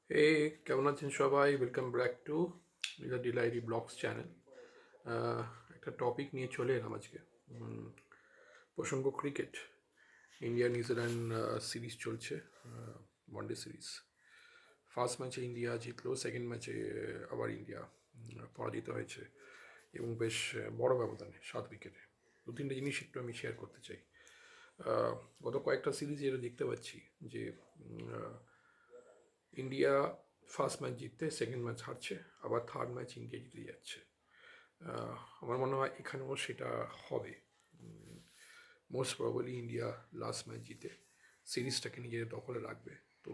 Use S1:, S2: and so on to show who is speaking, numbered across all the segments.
S1: এই কেমন আছেন সবাই? ওয়েলকাম ব্যাক টু মিজার ডিলাইরি ব্লগস চ্যানেল। একটা টপিক নিয়ে চলে এলাম আজকে। প্রসঙ্গ ক্রিকেট। ইন্ডিয়া নিউজিল্যান্ড সিরিজ চলছে, ওয়ানডে সিরিজ। ফার্স্ট ম্যাচে ইন্ডিয়া জিতলো, সেকেন্ড ম্যাচে আবার ইন্ডিয়া পরাজিত হয়েছে এবং বেশ বড় ব্যবধানে 7 উইকেটে। দু তিনটে জিনিস একটু আমি শেয়ার করতে চাই। গত কয়েকটা সিরিজে এটা দেখতে পাচ্ছি যে ইন্ডিয়া ফার্স্ট ম্যাচ জিততে সেকেন্ড ম্যাচ হারছে, আবার থার্ড ম্যাচ ইন্ডিয়া জিতে যাচ্ছে। আমার মনে হয় এখানেও সেটা হবে। Most probably India last match জিতে সিরিজটাকে নিজেদের দখলে রাখবে। তো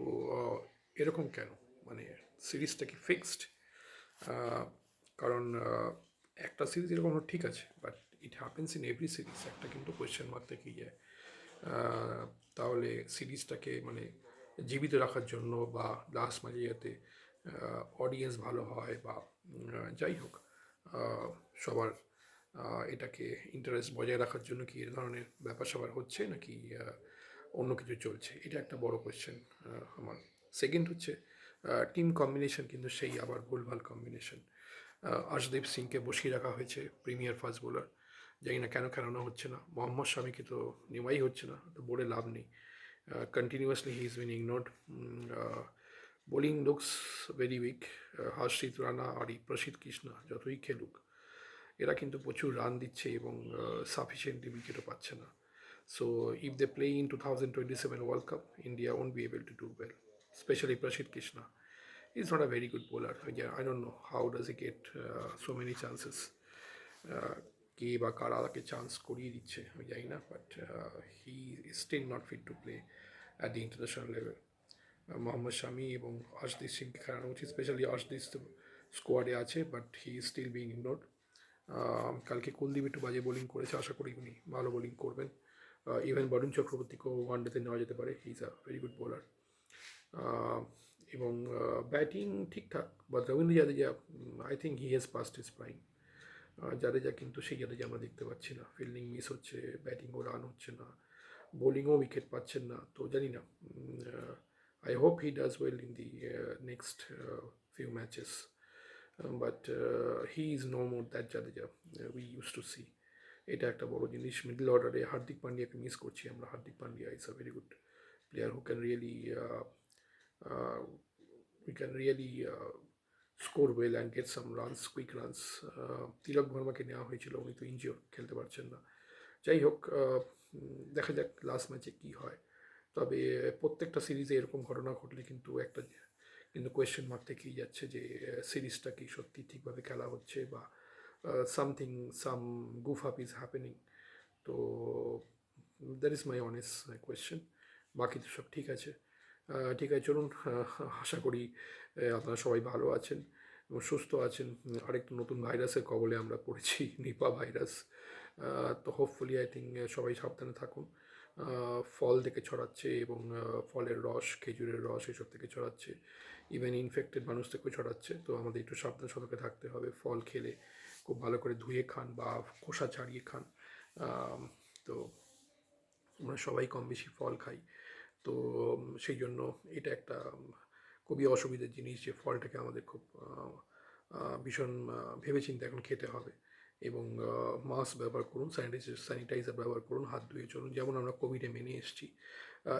S1: এরকম কেন? মানে সিরিজটা কি ফিক্সড? কারণ একটা সিরিজ এরকম হলো ঠিক আছে, but it happens in every series. একটা কিন্তু কোয়েশ্চেন মার্ক থেকেই যায়। তাহলে সিরিজটাকে মানে জীবিত রাখার জন্য বা লাস্ট ম্যাচে যাতে অডিয়েন্স ভালো হয় বা যাই হোক, সবার এটাকে ইন্টারেস্ট বজায় রাখার জন্য কি এ ধরনের ব্যাপার স্যাপার হচ্ছে নাকি অন্য কিছু চলছে, এটা একটা বড় কোয়েশ্চেন আমার। সেকেন্ড হচ্ছে টিম কম্বিনেশন, কিন্তু সেই আবার ভুলভাল কম্বিনেশন। আশদীপ সিংকে বসিয়ে রাখা হয়েছে প্রিমিয়ার ফাস্ট বোলার, জানি না কেন খেলানো হচ্ছে না। মোহাম্মদ শামিকে তো নেওয়াই হচ্ছে না, তো বলে লাভ নেই। Continuously he is been ignored. Bowling looks very weak. Harshit Rana আর এই প্রসিদ্ধ কৃষ্ণা যতই খেলুক, এরা কিন্তু প্রচুর রান দিচ্ছে এবং সাফিসিয়েন্টলি উইকেটও পাচ্ছে না। So if they play in 2027 world cup, India won't be able to do well, specially Prasidh Krishna. He's not a very good bowler. Yeah, I don't know how does he get so many chances. কে বা কারা তাকে chance করিয়ে দিচ্ছে আমি জানি না, but he is still not fit to play at the international level. Mohammad Shami এবং অর্শদীপ সিংকে খেলানো উচিত, স্পেশালি অর্শদীপ স্কোয়াডে আছে, but he is still being ignored. কালকে কুলদীপ একটু বাজে বোলিং করেছে, আশা করি উনি ভালো বোলিং করবেন। ইভেন বরুণ চক্রবর্তীকেও ওয়ানডেতে নেওয়া যেতে পারে, he is a very good bowler. এবং ব্যাটিং ঠিকঠাক, but Rabindra Jadeja, I think he has past his prime. Jadeja কিন্তু সেই জাদেজা আমরা দেখতে পাচ্ছি না, ফিল্ডিং মিস হচ্ছে, ব্যাটিংও রান হচ্ছে না, বোলিংও উইকেট পাচ্ছেন না, তো জানি না। I hope he does well in the next few matches, but he is no more that Jadeja we use to see. এটা একটা বড় জিনিস। মিডল অর্ডারে হার্দিক পান্ডিয়াকে মিস করছি আমরা। Hardik Pandya is a very good player who can really uh, we can really score well and get some runs, quick runs. তিলক ভার্মাকে নেওয়া হয়েছিল, উনি তো ইনজিওর, খেলতে পারছেন না। যাই হোক, দেখা যাক লাস্ট ম্যাচে কি হয়। তবে প্রত্যেকটা সিরিজে এরকম ঘটনা ঘটলে কিন্তু একটা কিন্তু কোয়েশ্চেন মার্ক থেকেই যাচ্ছে যে সিরিজটা কি সত্যি ঠিকভাবে খেলা হচ্ছে বা something, some goof up is happening. তো that is my honest question. বাকি তো সব ঠিক আছে। ঠিক আছে, চলুন। আশা করি আপনারা সবাই ভালো আছেন এবং সুস্থ আছেন। আরেকটা নতুন ভাইরাসের কবলে আমরা পড়েছি, নিপা ভাইরাস। তো হোপফুলি আই থিঙ্ক সবাই সাবধানে থাকুন। ফল থেকে ছড়াচ্ছে এবং ফলের রস, খেজুরের রস, এসব থেকে ছড়াচ্ছে। ইভেন ইনফেক্টেড মানুষ থেকেও ছড়াচ্ছে, তো আমাদের একটু সাবধান সতর্কে থাকতে হবে। ফল খেলে খুব ভালো করে ধুয়ে খান বা খোসা ছাড়িয়ে খান। তো আমরা সবাই কম বেশি ফল খাই, তো সেই জন্য এটা একটা খুবই অসুবিধার জিনিস যে ফলটাকে আমাদের খুব ভীষণ ভেবেচিন্তে এখন খেতে হবে। এবং মাস্ক ব্যবহার করুন, স্যানিটাইজার ব্যবহার করুন, হাত ধুয়ে চলুন, যেমন আমরা কোভিডে মেনে এসেছি।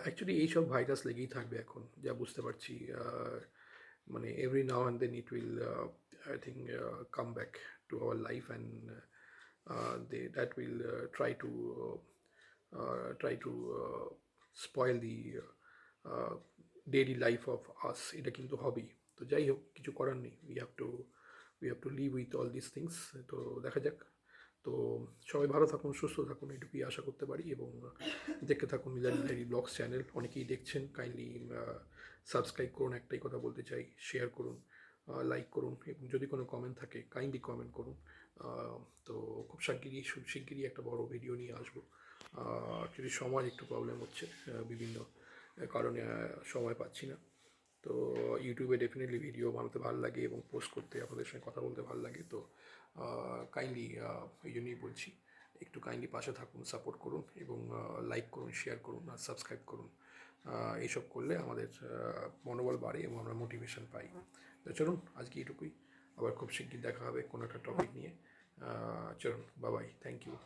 S1: অ্যাকচুয়ালি এইসব ভাইরাস লেগেই থাকবে এখন, যা বুঝতে পারছি। মানে every now and then it will, I think, come back to our life, and they that will try to spoil the daily life of us. এটা কিন্তু হবেই। তো যাই হোক, কিছু করার নেই। We have to live with all this things. তো দেখা যাক। তো সবাই ভালো থাকুন, সুস্থ থাকুন, এটুকুই আশা করতে পারি। এবং দেখতে থাকুন মিলান ডায়েরি ব্লগস চ্যানেল। অনেকেই দেখছেন, কাইন্ডলি সাবস্ক্রাইব করুন। একটাই কথা বলতে চাই, শেয়ার করুন, লাইক করুন, এবং যদি কোনো কমেন্ট থাকে কাইন্ডলি কমেন্ট করুন। তো খুব শিগগিরই একটা বড় ভিডিও নিয়ে আসবো। যদি সময় একটু প্রবলেম হচ্ছে, বিভিন্ন কারণে সময় পাচ্ছি না। তো ইউটিউবে ডেফিনেটলি ভিডিও বানাতে ভালো লাগে এবং পোস্ট করতে, আপনাদের সঙ্গে কথা বলতে ভালো লাগে। তো কাইন্ডলি এই জন্যই বলছি, একটু কাইন্ডলি পাশে থাকুন, সাপোর্ট করুন এবং লাইক করুন, শেয়ার করুন আর সাবস্ক্রাইব করুন। এইসব করলে আমাদের মনোবল বাড়ে এবং আমরা মোটিভেশন পাই। তো চলুন আজকে এটুকুই, আবার খুব শিগগির দেখা হবে কোনো একটা টপিক নিয়ে। চলুন, বাই বাই, থ্যাংক ইউ।